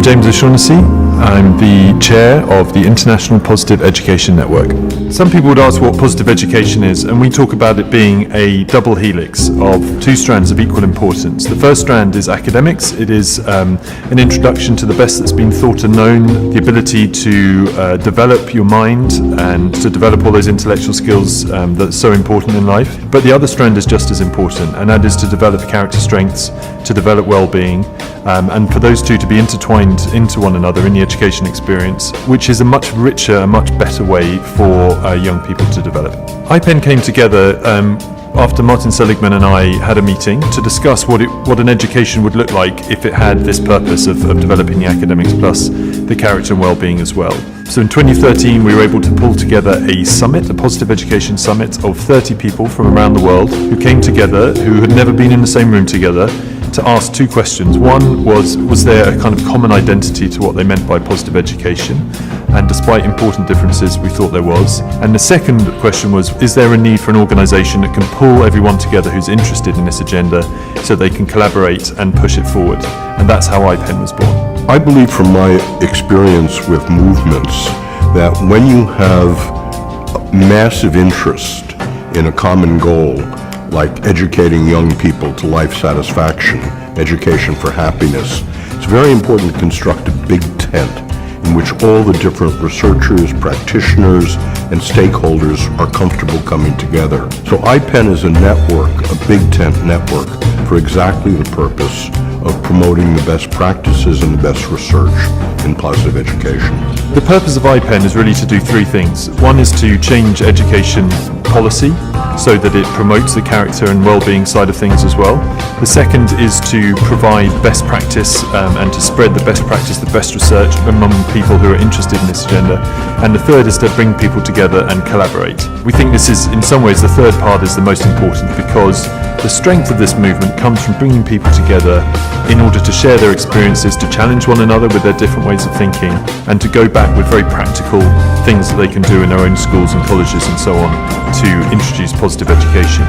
James O'Shaughnessy. I'm the chair of the International Positive Education Network. Some people would ask what positive education is, and we talk about it being a double helix of two strands of equal importance. The first strand is academics. It is an introduction to the best that's been thought and known, the ability to develop your mind and to develop all those intellectual skills that's so important in life. But the other strand is just as important, and that is to develop character strengths, to develop well-being, and for those two to be intertwined into one another in the education experience, which is a much richer, a much better way for young people to develop. IPEN came together after Martin Seligman and I had a meeting to discuss what an education would look like if it had this purpose of developing the academics plus the character and well-being as well. So in 2013 we were able to pull together a summit, a positive education summit of 30 people from around the world who came together, who had never been in the same room together, to ask two questions. One was there a kind of common identity to what they meant by positive education? And despite important differences, we thought there was. And the second question was, is there a need for an organisation that can pull everyone together who's interested in this agenda so they can collaborate and push it forward? And that's how IPEN was born. I believe from my experience with movements that when you have massive interest in a common goal, like educating young people to life satisfaction, education for happiness, it's very important to construct a big tent in which all the different researchers, practitioners, and stakeholders are comfortable coming together. So IPEN is a network, a big tent network, for exactly the purpose of promoting the best practices and the best research in positive education. The purpose of IPEN is really to do three things. One is to change education policy so that it promotes the character and well-being side of things as well. The second is to provide best practice and to spread the best practice, the best research among people who are interested in this agenda. And the third is to bring people together and collaborate. We think this is, in some ways, the third part is the most important because the strength of this movement comes from bringing people together in order to share their experiences, to challenge one another with their different ways of thinking, and to go back with very practical things that they can do in their own schools and colleges and so on to introduce positive education.